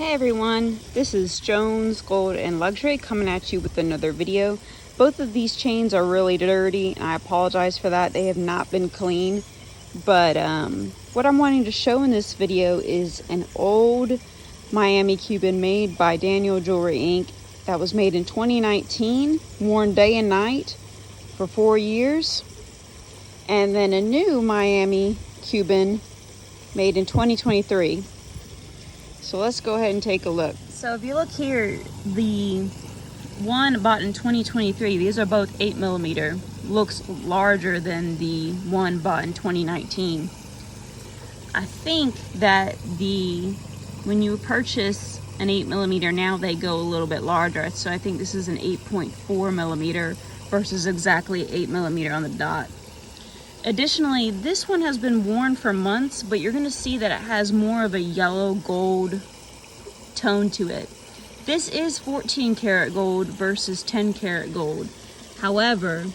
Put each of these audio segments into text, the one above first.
Hey everyone, this is Jones Gold and Luxury coming at you with another video. Both of these chains are really dirty and I apologize for that. They have not been clean. But what I'm wanting to show in this video is an old Miami Cuban made by Daniel Jewelry Inc. that was made in 2019, worn day and night for 4 years. And then a new Miami Cuban made in 2023. So let's go ahead and take a look. So if you look here, the one bought in 2023, these are both 8mm, looks larger than the one bought in 2019. I think that when you purchase an 8mm now, they go a little bit larger. So I think this is an 8.4mm versus exactly 8mm on the dot. Additionally, this one has been worn for months, but you're going to see that it has more of a yellow gold tone to it. This is 14 karat gold versus 10 karat gold. However,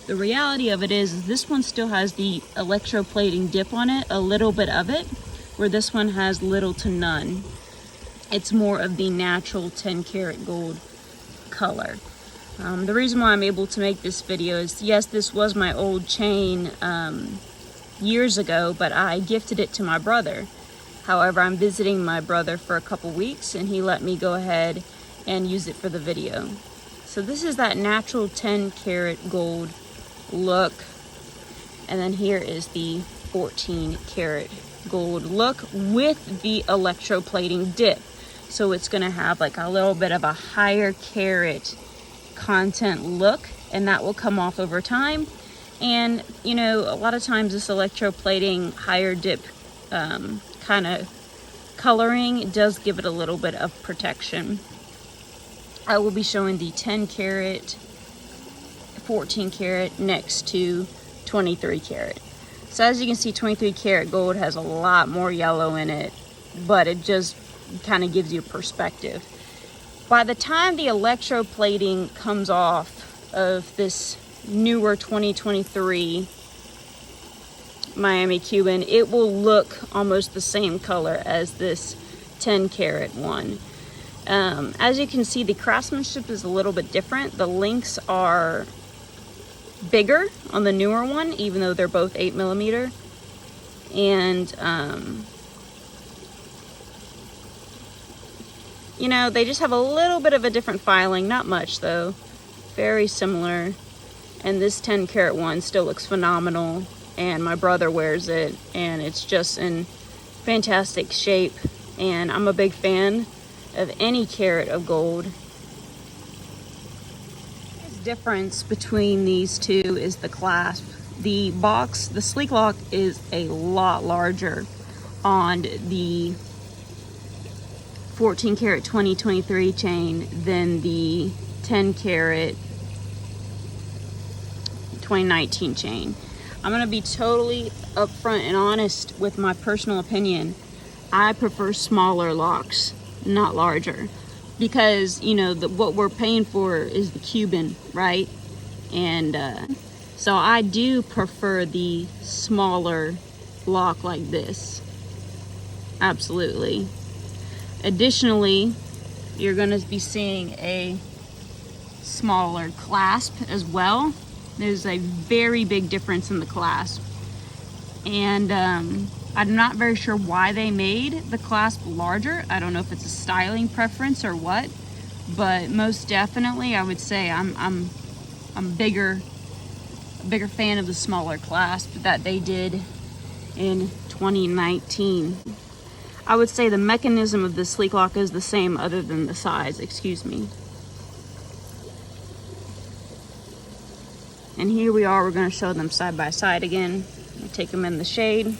the reality of it is this one still has the electroplating dip on it, a little bit of it, where this one has little to none. It's more of the natural 10 karat gold color. The reason why I'm able to make this video is, yes, this was my old chain years ago, but I gifted it to my brother. However, I'm visiting my brother for a couple weeks and he let me go ahead and use it for the video. So this is that natural 10 karat gold look. And then here is the 14 karat gold look with the electroplating dip. So it's going to have like a little bit of a higher carat content look, and that will come off over time. And you know, a lot of times this electroplating higher dip kind of coloring does give it a little bit of protection. I will be showing the 10 karat, 14 karat next to 23 karat. So as you can see, 23 karat gold has a lot more yellow in it, but it just kind of gives you perspective. By the time the electroplating comes off of this newer 2023 Miami Cuban, it will look almost the same color as this 10 karat one. As you can see, the craftsmanship is a little bit different. The links are bigger on the newer one, even though they're both 8mm. And you know, they just have a little bit of a different filing, not much though, very similar. And this 10 karat one still looks phenomenal, and my brother wears it and it's just in fantastic shape. And I'm a big fan of any carat of gold. The difference between these two is the clasp. The box, the sleek lock, is a lot larger on the 14 karat 2023 chain than the 10 karat 2019 chain. I'm going to be totally upfront and honest with my personal opinion. I prefer smaller locks, not larger, because you know what we're paying for is the Cuban, right? And so I do prefer the smaller lock like this, absolutely. Additionally, you're going to be seeing a smaller clasp as well. There's a very big difference in the clasp. And I'm not very sure why they made the clasp larger. I don't know if it's a styling preference or what, but most definitely I would say I'm a bigger fan of the smaller clasp that they did in 2019. I would say the mechanism of the sleek lock is the same other than the size, excuse me. And here we are, we're going to show them side by side again. Take them in the shade.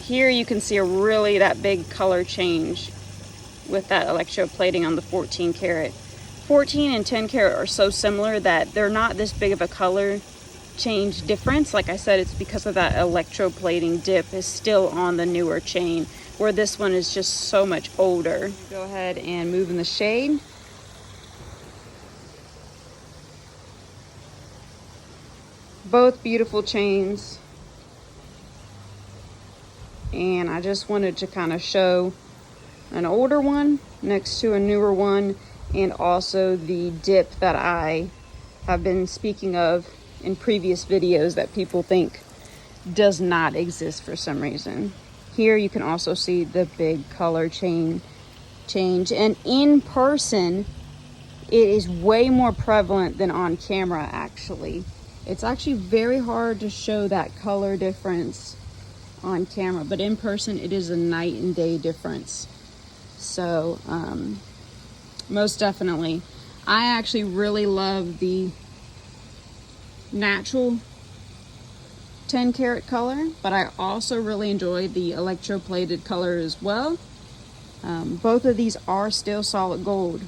Here you can see that big color change with that electroplating on the 14 karat. 14 and 10 karat are so similar that they're not this big of a color change difference. Like I said, it's because of that electroplating dip is still on the newer chain, where this one is just so much older. Go ahead and move in the shade. Both beautiful chains. and I just wanted to kind of show an older one next to a newer one, and also the dip that I have been speaking of in previous videos that people think does not exist for some reason. Here you can also see the big color change, and in person it is way more prevalent than on camera. Actually, it's actually very hard to show that color difference on camera, but in person it is a night and day difference. So most definitely, I actually really love the natural 10 karat color, but I also really enjoy the electroplated color as well. Both of these are still solid gold,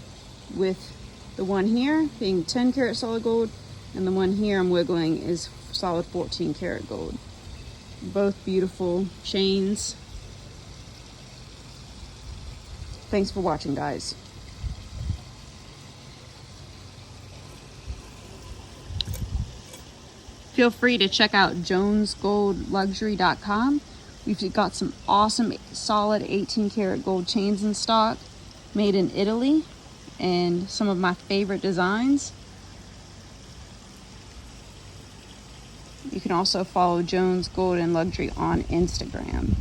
with the one here being 10 karat solid gold, and the one here I'm wiggling is solid 14 karat gold. Both beautiful chains. Thanks for watching, guys. Feel free to check out jonesgoldluxury.com. We've got some awesome solid 18 karat gold chains in stock, made in Italy, and some of my favorite designs. You can also follow Jones Gold and Luxury on Instagram.